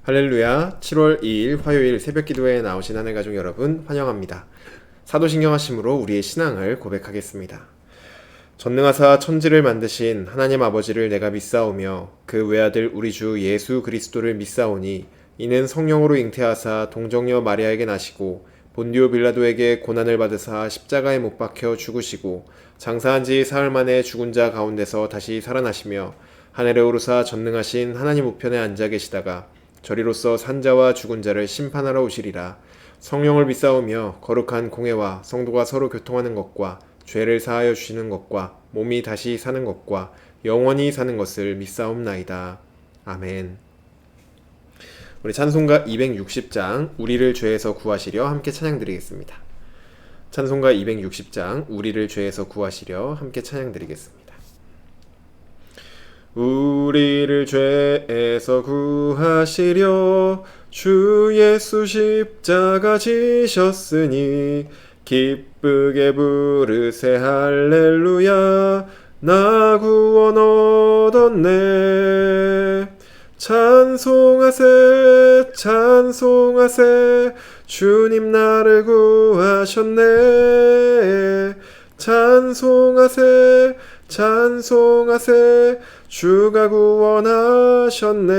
할렐루야. 7월 2일 화요일 새벽기도에 나오신 하늘 가족 여러분 환영합니다. 사도신경 하심으로 우리의 신앙을 고백하겠습니다. 전능하사 천지를 만드신 하나님 아버지를 내가 믿사오며 그 외아들 우리 주 예수 그리스도를 믿사오니 이는 성령으로 잉태하사 동정녀 마리아에게 나시고 본디오 빌라도에게 고난을 받으사 십자가에 못 박혀 죽으시고 장사한 지 사흘 만에 죽은 자 가운데서 다시 살아나시며 하늘에 오르사 전능하신 하나님 우편에 앉아 계시다가 저리로서 산자와 죽은 자를 심판하러 오시리라. 성령을 믿사오며 거룩한 공회와 성도가 서로 교통하는 것과 죄를 사하여 주시는 것과 몸이 다시 사는 것과 영원히 사는 것을 믿사옵나이다. 아멘. 우리 찬송가 260장 우리를 죄에서 구하시려 함께 찬양드리겠습니다. 찬송가 260장 우리를 죄에서 구하시려 함께 찬양드리겠습니다. 우리를 죄에서 구하시려 주 예수 십자가 지셨으니 기쁘게 부르세 할렐루야 나 구원 얻었네. 찬송하세 찬송하세 주님 나를 구하셨네. 찬송하세 찬송하세 주가 구원하셨네.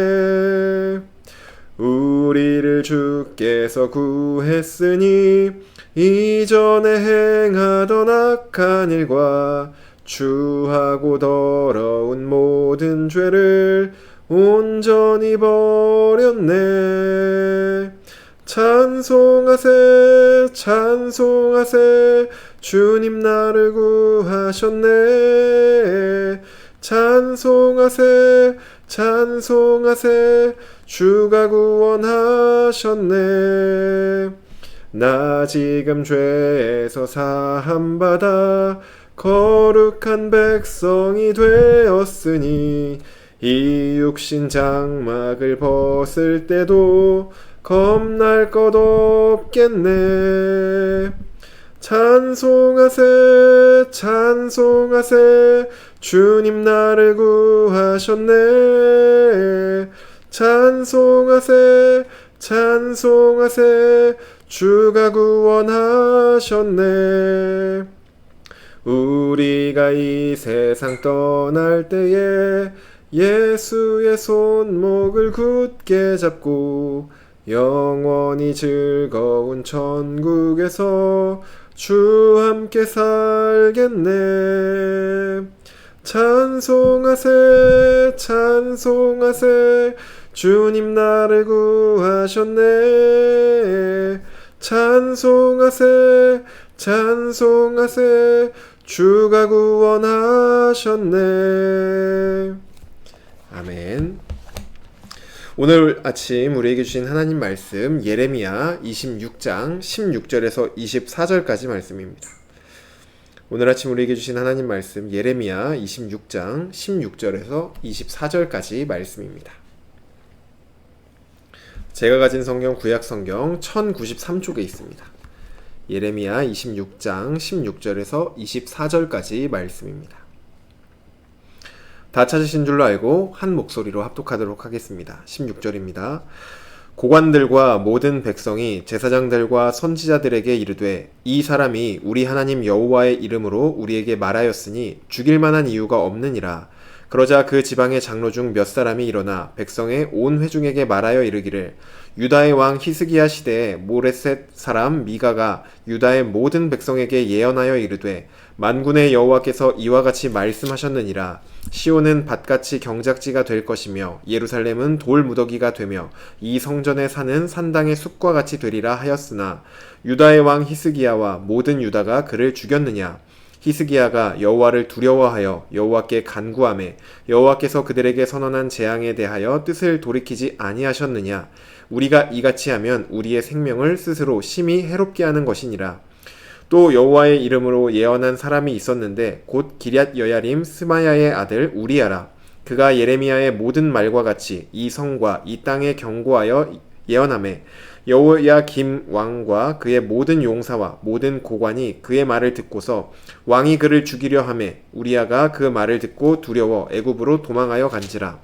우리를 주께서 구했으니 이전에 행하던 악한 일과 추하고 더러운 모든 죄를 온전히 버렸네. 찬송하세 찬송하세 주님 나를 구하셨네. 찬송하세 찬송하세 주가 구원하셨네. 나 지금 죄에서 사함받아 거룩한 백성이 되었으니 이 육신 장막을 벗을 때도 겁날 것 없겠네. 찬송하세 찬송하세 주님 나를 구하셨네. 찬송하세 찬송하세 주가 구원하셨네. 우리가 이 세상 떠날 때에 예수의 손목을 굳게 잡고 영원히 즐거운 천국에서 주 함께 살겠네. 찬송하세 찬송하세 주님 나를 구하셨네. 찬송하세 찬송하세 주가 구원하셨네. 아멘. 오늘 아침 우리에게 주신 하나님 말씀 예레미야 26장 16절에서 24절까지 말씀입니다. 오늘 아침 우리에게 주신 하나님 말씀 예레미야 26장 16절에서 24절까지 말씀입니다. 제가 가진 성경 구약 성경 1093쪽에 있습니다. 예레미야 26장 16절에서 24절까지 말씀입니다. 다 찾으신 줄로 알고 한 목소리로 합독하도록 하겠습니다. 16절입니다. 고관들과 모든 백성이 제사장들과 선지자들에게 이르되 이 사람이 우리 하나님 여호와의 이름으로 우리에게 말하였으니 죽일 만한 이유가 없느니라. 그러자 그 지방의 장로 중 몇 사람이 일어나 백성의 온 회중에게 말하여 이르기를 유다의 왕 히스기야 시대에 모레셋 사람 미가가 유다의 모든 백성에게 예언하여 이르되 만군의 여호와께서 이와 같이 말씀하셨느니라. 시온은 밭같이 경작지가 될 것이며 예루살렘은 돌 무더기가 되며 이 성전에 사는 산당의 숲과 같이 되리라 하였으나 유다의 왕 히스기야와 모든 유다가 그를 죽였느냐. 히스기야가 여호와를 두려워하여 여호와께 간구하매 여호와께서 그들에게 선언한 재앙에 대하여 뜻을 돌이키지 아니하셨느냐. 우리가 이같이 하면 우리의 생명을 스스로 심히 해롭게 하는 것이니라. 또 여호와의 이름으로 예언한 사람이 있었는데 곧 기럇 여야림 스마야의 아들 우리야라. 그가 예레미야의 모든 말과 같이 이 성과 이 땅에 경고하여 예언하매 여호야김 왕과 그의 모든 용사와 모든 고관이 그의 말을 듣고서 왕이 그를 죽이려 하매 우리야가 그 말을 듣고 두려워 애굽으로 도망하여 간지라.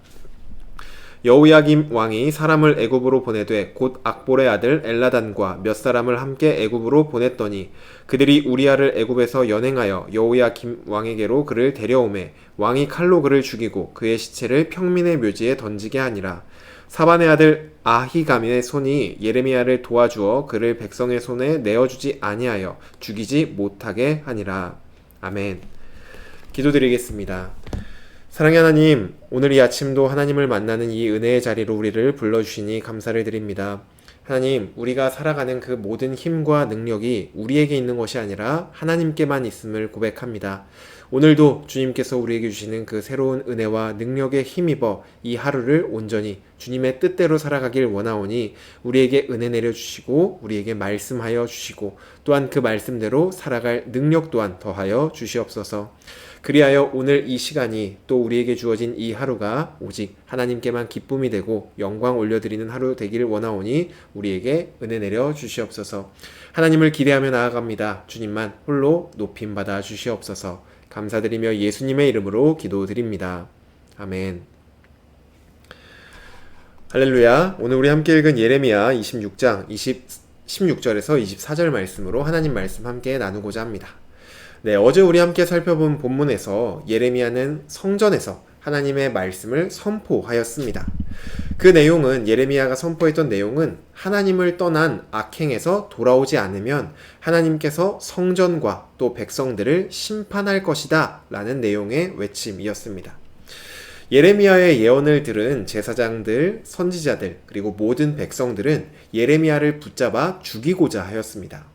여호야김 왕이 사람을 애굽으로 보내되 곧 악볼의 아들 엘라단과 몇 사람을 함께 애굽으로 보냈더니 그들이 우리야를 애굽에서 연행하여 여호야김 왕에게로 그를 데려오매 왕이 칼로 그를 죽이고 그의 시체를 평민의 묘지에 던지게 하니라. 사반의 아들 아히감의 손이 예레미야를 도와주어 그를 백성의 손에 내어주지 아니하여 죽이지 못하게 하니라. 아멘. 기도드리겠습니다. 사랑의 하나님, 오늘 이 아침도 하나님을 만나는 이 은혜의 자리로 우리를 불러주시니 감사를 드립니다. 하나님, 우리가 살아가는 그 모든 힘과 능력이 우리에게 있는 것이 아니라 하나님께만 있음을 고백합니다. 오늘도 주님께서 우리에게 주시는 그 새로운 은혜와 능력에 힘입어 이 하루를 온전히 주님의 뜻대로 살아가길 원하오니 우리에게 은혜 내려주시고 우리에게 말씀하여 주시고 또한 그 말씀대로 살아갈 능력 또한 더하여 주시옵소서. 그리하여 오늘 이 시간이 또 우리에게 주어진 이 하루가 오직 하나님께만 기쁨이 되고 영광 올려드리는 하루 되기를 원하오니 우리에게 은혜 내려 주시옵소서. 하나님을 기대하며 나아갑니다. 주님만 홀로 높임받아 주시옵소서. 감사드리며 예수님의 이름으로 기도드립니다. 아멘. 할렐루야. 오늘 우리 함께 읽은 예레미야 26장 16절에서 24절 말씀으로 하나님 말씀 함께 나누고자 합니다. 네, 어제 우리 함께 살펴본 본문에서 예레미야는 성전에서 하나님의 말씀을 선포하였습니다. 그 내용은 예레미야가 선포했던 내용은 하나님을 떠난 악행에서 돌아오지 않으면 하나님께서 성전과 또 백성들을 심판할 것이다 라는 내용의 외침이었습니다. 예레미야의 예언을 들은 제사장들, 선지자들 그리고 모든 백성들은 예레미야를 붙잡아 죽이고자 하였습니다.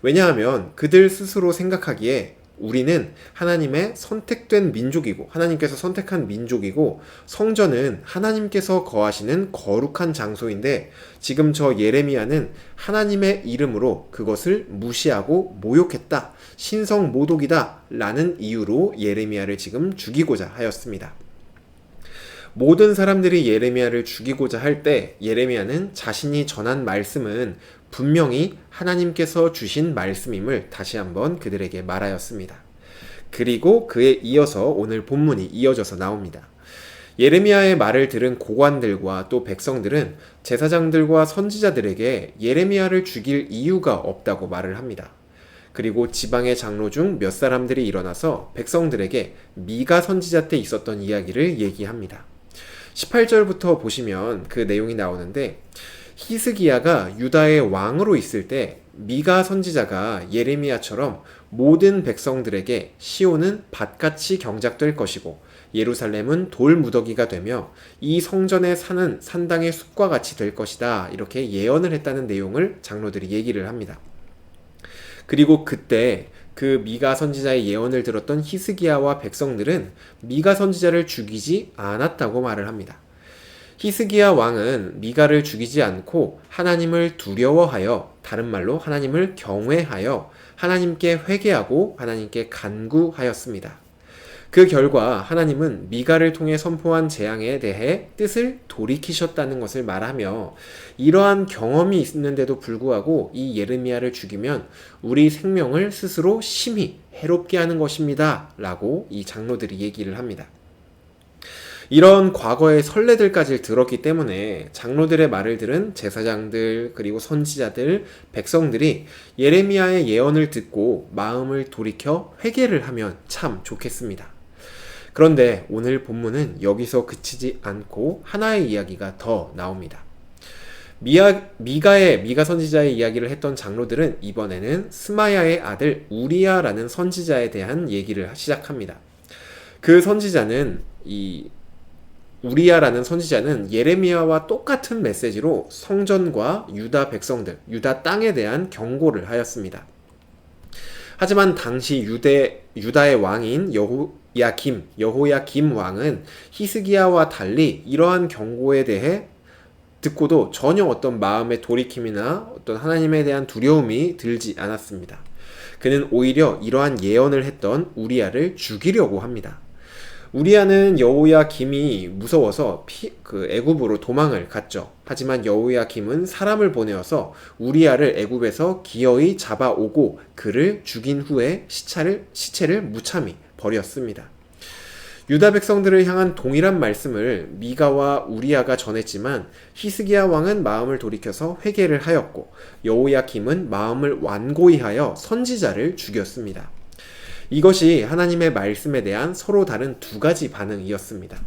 왜냐하면 그들 스스로 생각하기에 우리는 하나님의 선택된 민족이고 하나님께서 선택한 민족이고 성전은 하나님께서 거하시는 거룩한 장소인데 지금 저 예레미야는 하나님의 이름으로 그것을 무시하고 모욕했다. 신성 모독이다 라는 이유로 예레미야를 지금 죽이고자 하였습니다. 모든 사람들이 예레미야를 죽이고자 할 때 예레미야는 자신이 전한 말씀은 분명히 하나님께서 주신 말씀임을 다시 한번 그들에게 말하였습니다. 그리고 그에 이어서 오늘 본문이 이어져서 나옵니다. 예레미야의 말을 들은 고관들과 또 백성들은 제사장들과 선지자들에게 예레미야를 죽일 이유가 없다고 말을 합니다. 그리고 지방의 장로 중 몇 사람들이 일어나서 백성들에게 미가 선지자 때 있었던 이야기를 얘기합니다. 18절부터 보시면 그 내용이 나오는데 히스기야가 유다의 왕으로 있을 때 미가 선지자가 예레미야처럼 모든 백성들에게 시온은 밭같이 경작될 것이고 예루살렘은 돌무더기가 되며 이 성전에 사는 산당의 숲과 같이 될 것이다 이렇게 예언을 했다는 내용을 장로들이 얘기를 합니다. 그리고 그때 그 미가 선지자의 예언을 들었던 히스기야와 백성들은 미가 선지자를 죽이지 않았다고 말을 합니다. 히스기야 왕은 미가를 죽이지 않고 하나님을 두려워하여 다른 말로 하나님을 경외하여 하나님께 회개하고 하나님께 간구하였습니다. 그 결과 하나님은 미가를 통해 선포한 재앙에 대해 뜻을 돌이키셨다는 것을 말하며 이러한 경험이 있는데도 불구하고 이 예레미야를 죽이면 우리 생명을 스스로 심히 해롭게 하는 것입니다 라고 이 장로들이 얘기를 합니다. 이런 과거의 선례들까지 들었기 때문에 장로들의 말을 들은 제사장들 그리고 선지자들 백성들이 예레미야의 예언을 듣고 마음을 돌이켜 회개를 하면 참 좋겠습니다. 그런데 오늘 본문은 여기서 그치지 않고 하나의 이야기가 더 나옵니다. 미가 선지자의 이야기를 했던 장로들은 이번에는 스마야의 아들 우리야라는 선지자에 대한 얘기를 시작합니다. 그 선지자는 우리야라는 선지자는 예레미야와 똑같은 메시지로 성전과 유다 백성들, 유다 땅에 대한 경고를 하였습니다. 하지만 당시 유다의 왕인 여호야김 왕은 히스기야와 달리 이러한 경고에 대해 듣고도 전혀 어떤 마음의 돌이킴이나 어떤 하나님에 대한 두려움이 들지 않았습니다. 그는 오히려 이러한 예언을 했던 우리야를 죽이려고 합니다. 우리야는 여호야김이 무서워서 애굽으로 도망을 갔죠. 하지만 여호야김은 사람을 보내어서 우리야를 애굽에서 기어이 잡아오고 그를 죽인 후에 시체를 무참히 버렸습니다. 유다 백성들을 향한 동일한 말씀을 미가와 우리아가 전했지만 히스기야 왕은 마음을 돌이켜서 회개를 하였고 여호야김은 마음을 완고히 하여 선지자를 죽였습니다. 이것이 하나님의 말씀에 대한 서로 다른 두 가지 반응이었습니다.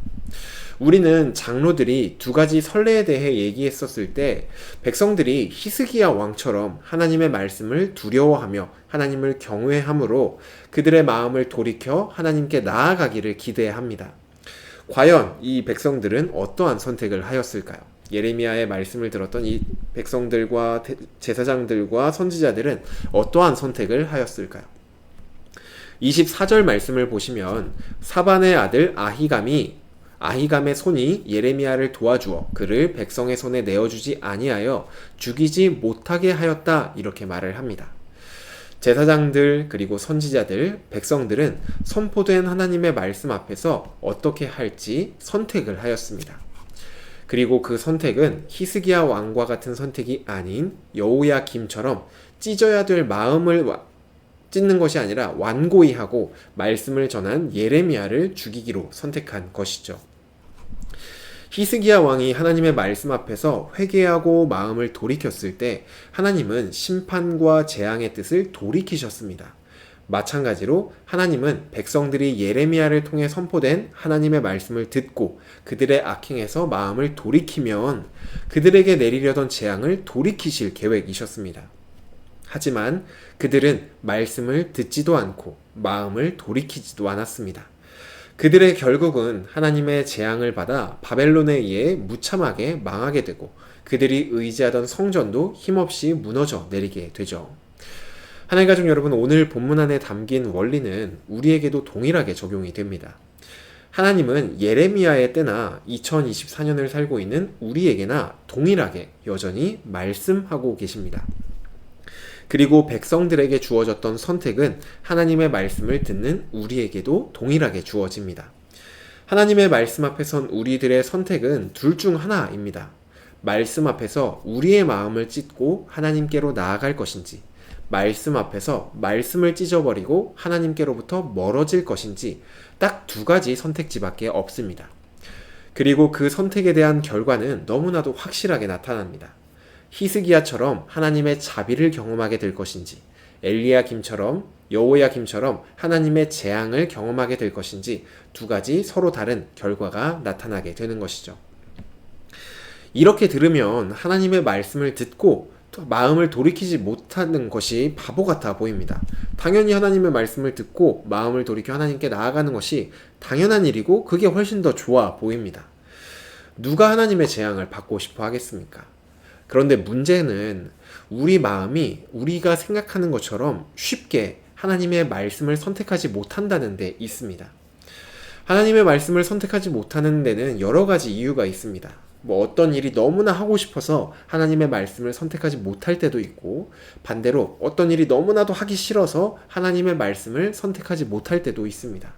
우리는 장로들이 두 가지 선례에 대해 얘기했었을 때 백성들이 히스기야 왕처럼 하나님의 말씀을 두려워하며 하나님을 경외함으로 그들의 마음을 돌이켜 하나님께 나아가기를 기대합니다. 과연 이 백성들은 어떠한 선택을 하였을까요? 예레미야의 말씀을 들었던 이 백성들과 제사장들과 선지자들은 어떠한 선택을 하였을까요? 24절 말씀을 보시면 사반의 아들 아히감의 손이 예레미야를 도와주어 그를 백성의 손에 내어주지 아니하여 죽이지 못하게 하였다, 이렇게 말을 합니다. 제사장들 그리고 선지자들, 백성들은 선포된 하나님의 말씀 앞에서 어떻게 할지 선택을 하였습니다. 그리고 그 선택은 히스기야 왕과 같은 선택이 아닌 여호야김처럼 찢어야 될 마음을 찢는 것이 아니라 완고히 하고 말씀을 전한 예레미야를 죽이기로 선택한 것이죠. 히스기야 왕이 하나님의 말씀 앞에서 회개하고 마음을 돌이켰을 때 하나님은 심판과 재앙의 뜻을 돌이키셨습니다. 마찬가지로 하나님은 백성들이 예레미야를 통해 선포된 하나님의 말씀을 듣고 그들의 악행에서 마음을 돌이키면 그들에게 내리려던 재앙을 돌이키실 계획이셨습니다. 하지만 그들은 말씀을 듣지도 않고 마음을 돌이키지도 않았습니다. 그들의 결국은 하나님의 재앙을 받아 바벨론에 의해 무참하게 망하게 되고 그들이 의지하던 성전도 힘없이 무너져 내리게 되죠. 하나님 가족 여러분, 오늘 본문 안에 담긴 원리는 우리에게도 동일하게 적용이 됩니다. 하나님은 예레미야의 때나 2024년을 살고 있는 우리에게나 동일하게 여전히 말씀하고 계십니다. 그리고 백성들에게 주어졌던 선택은 하나님의 말씀을 듣는 우리에게도 동일하게 주어집니다. 하나님의 말씀 앞에 선 우리들의 선택은 둘 중 하나입니다. 말씀 앞에서 우리의 마음을 찢고 하나님께로 나아갈 것인지, 말씀 앞에서 말씀을 찢어버리고 하나님께로부터 멀어질 것인지, 딱 두 가지 선택지밖에 없습니다. 그리고 그 선택에 대한 결과는 너무나도 확실하게 나타납니다. 히스기야처럼 하나님의 자비를 경험하게 될 것인지, 엘리야김처럼 여호야김처럼 하나님의 재앙을 경험하게 될 것인지, 두 가지 서로 다른 결과가 나타나게 되는 것이죠. 이렇게 들으면 하나님의 말씀을 듣고 마음을 돌이키지 못하는 것이 바보 같아 보입니다. 당연히 하나님의 말씀을 듣고 마음을 돌이켜 하나님께 나아가는 것이 당연한 일이고 그게 훨씬 더 좋아 보입니다. 누가 하나님의 재앙을 받고 싶어 하겠습니까? 그런데 문제는 우리 마음이 우리가 생각하는 것처럼 쉽게 하나님의 말씀을 선택하지 못한다는 데 있습니다. 하나님의 말씀을 선택하지 못하는 데는 여러 가지 이유가 있습니다. 어떤 일이 너무나 하고 싶어서 하나님의 말씀을 선택하지 못할 때도 있고, 반대로 어떤 일이 너무나도 하기 싫어서 하나님의 말씀을 선택하지 못할 때도 있습니다.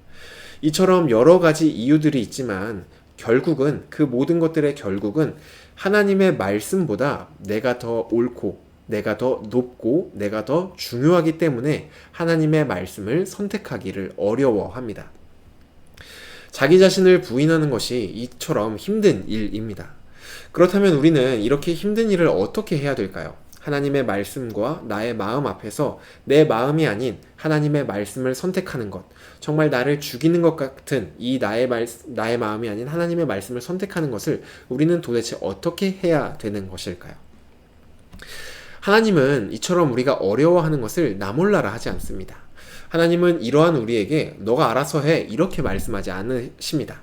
이처럼 여러 가지 이유들이 있지만 결국은 그 모든 것들의 결국은 하나님의 말씀보다 내가 더 옳고 내가 더 높고 내가 더 중요하기 때문에 하나님의 말씀을 선택하기를 어려워합니다. 자기 자신을 부인하는 것이 이처럼 힘든 일입니다. 그렇다면 우리는 이렇게 힘든 일을 어떻게 해야 될까요? 하나님의 말씀과 나의 마음 앞에서 내 마음이 아닌 하나님의 말씀을 선택하는 것, 정말 나를 죽이는 것 같은 이 나의 마음이 아닌 하나님의 말씀을 선택하는 것을 우리는 도대체 어떻게 해야 되는 것일까요? 하나님은 이처럼 우리가 어려워하는 것을 나 몰라라 하지 않습니다. 하나님은 이러한 우리에게 너가 알아서 해 이렇게 말씀하지 않으십니다.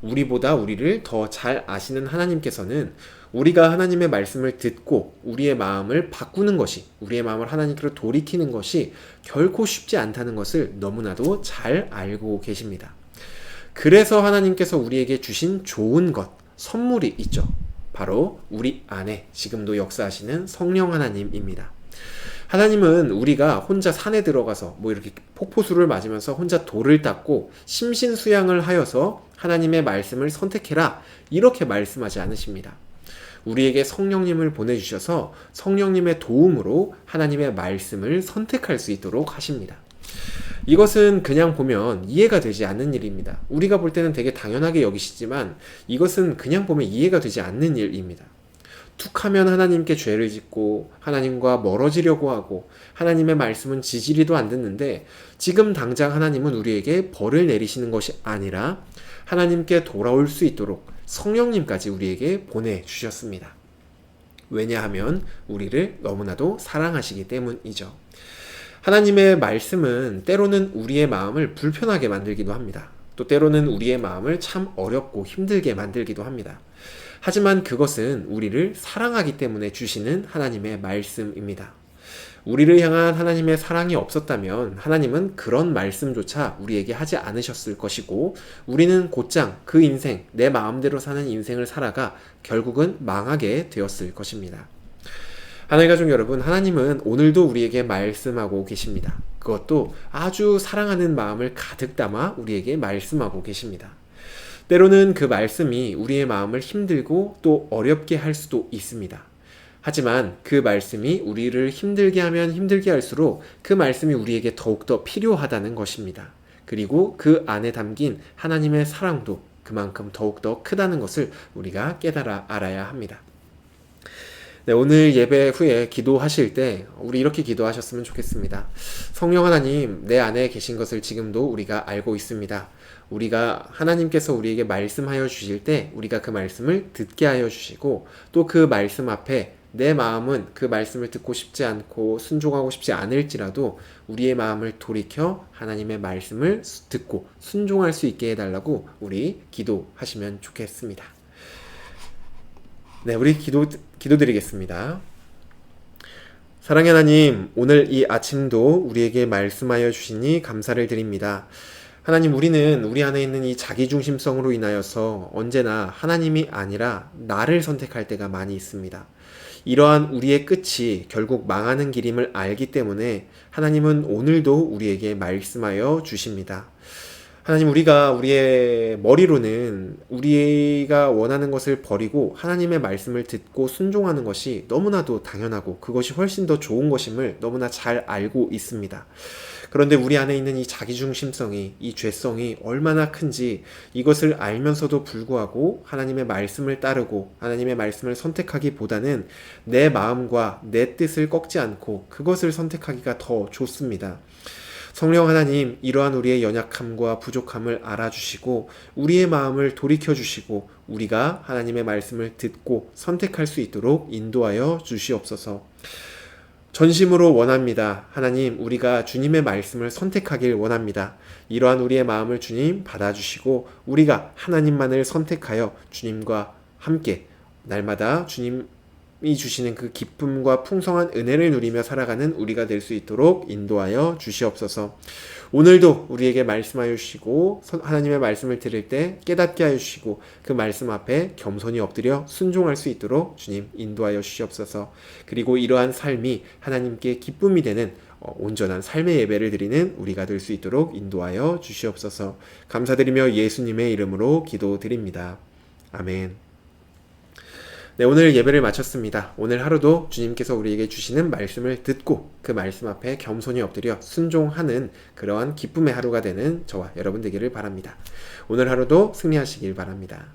우리보다 우리를 더 잘 아시는 하나님께서는 우리가 하나님의 말씀을 듣고 우리의 마음을 바꾸는 것이, 우리의 마음을 하나님께로 돌이키는 것이 결코 쉽지 않다는 것을 너무나도 잘 알고 계십니다. 그래서 하나님께서 우리에게 주신 좋은 것, 선물이 있죠. 바로 우리 안에 지금도 역사하시는 성령 하나님입니다. 하나님은 우리가 혼자 산에 들어가서 이렇게 폭포수를 맞으면서 혼자 돌을 닦고 심신수양을 하여서 하나님의 말씀을 선택해라 이렇게 말씀하지 않으십니다. 우리에게 성령님을 보내주셔서 성령님의 도움으로 하나님의 말씀을 선택할 수 있도록 하십니다. 이것은 그냥 보면 이해가 되지 않는 일입니다. 우리가 볼 때는 되게 당연하게 여기시지만 이것은 그냥 보면 이해가 되지 않는 일입니다. 툭하면 하나님께 죄를 짓고 하나님과 멀어지려고 하고 하나님의 말씀은 지지리도 안 듣는데, 지금 당장 하나님은 우리에게 벌을 내리시는 것이 아니라 하나님께 돌아올 수 있도록 성령님까지 우리에게 보내주셨습니다. 왜냐하면 우리를 너무나도 사랑하시기 때문이죠. 하나님의 말씀은 때로는 우리의 마음을 불편하게 만들기도 합니다. 또 때로는 우리의 마음을 참 어렵고 힘들게 만들기도 합니다. 하지만 그것은 우리를 사랑하기 때문에 주시는 하나님의 말씀입니다. 우리를 향한 하나님의 사랑이 없었다면 하나님은 그런 말씀조차 우리에게 하지 않으셨을 것이고, 우리는 곧장 그 인생, 내 마음대로 사는 인생을 살아가 결국은 망하게 되었을 것입니다. 하나님 가족 여러분, 하나님은 오늘도 우리에게 말씀하고 계십니다. 그것도 아주 사랑하는 마음을 가득 담아 우리에게 말씀하고 계십니다. 때로는 그 말씀이 우리의 마음을 힘들고 또 어렵게 할 수도 있습니다. 하지만 그 말씀이 우리를 힘들게 하면 힘들게 할수록 그 말씀이 우리에게 더욱더 필요하다는 것입니다. 그리고 그 안에 담긴 하나님의 사랑도 그만큼 더욱더 크다는 것을 우리가 깨달아 알아야 합니다. 네, 오늘 예배 후에 기도하실 때 우리 이렇게 기도하셨으면 좋겠습니다. 성령 하나님, 내 안에 계신 것을 지금도 우리가 알고 있습니다. 우리가 하나님께서 우리에게 말씀하여 주실 때 우리가 그 말씀을 듣게 하여 주시고, 또 그 말씀 앞에 내 마음은 그 말씀을 듣고 싶지 않고 순종하고 싶지 않을지라도 우리의 마음을 돌이켜 하나님의 말씀을 듣고 순종할 수 있게 해달라고 우리 기도하시면 좋겠습니다. 네, 우리 기도드리겠습니다. 사랑의 하나님, 오늘 이 아침도 우리에게 말씀하여 주시니 감사를 드립니다. 하나님, 우리는 우리 안에 있는 이 자기중심성으로 인하여서 언제나 하나님이 아니라 나를 선택할 때가 많이 있습니다. 이러한 우리의 끝이 결국 망하는 길임을 알기 때문에 하나님은 오늘도 우리에게 말씀하여 주십니다. 하나님, 우리가 우리의 머리로는 우리가 원하는 것을 버리고 하나님의 말씀을 듣고 순종하는 것이 너무나도 당연하고 그것이 훨씬 더 좋은 것임을 너무나 잘 알고 있습니다. 그런데 우리 안에 있는 이 자기중심성이, 이 죄성이 얼마나 큰지 이것을 알면서도 불구하고 하나님의 말씀을 따르고 하나님의 말씀을 선택하기보다는 내 마음과 내 뜻을 꺾지 않고 그것을 선택하기가 더 좋습니다. 성령 하나님, 이러한 우리의 연약함과 부족함을 알아주시고 우리의 마음을 돌이켜주시고 우리가 하나님의 말씀을 듣고 선택할 수 있도록 인도하여 주시옵소서. 전심으로 원합니다. 하나님, 우리가 주님의 말씀을 선택하길 원합니다. 이러한 우리의 마음을 주님 받아주시고 우리가 하나님만을 선택하여 주님과 함께 날마다 주님이 주시는 그 기쁨과 풍성한 은혜를 누리며 살아가는 우리가 될 수 있도록 인도하여 주시옵소서. 오늘도 우리에게 말씀하여 주시고 하나님의 말씀을 들을 때 깨닫게 하여 주시고 그 말씀 앞에 겸손히 엎드려 순종할 수 있도록 주님 인도하여 주시옵소서. 그리고 이러한 삶이 하나님께 기쁨이 되는 온전한 삶의 예배를 드리는 우리가 될 수 있도록 인도하여 주시옵소서. 감사드리며 예수님의 이름으로 기도드립니다. 아멘. 네, 오늘 예배를 마쳤습니다. 오늘 하루도 주님께서 우리에게 주시는 말씀을 듣고 그 말씀 앞에 겸손히 엎드려 순종하는 그러한 기쁨의 하루가 되는 저와 여러분 되기를 바랍니다. 오늘 하루도 승리하시길 바랍니다.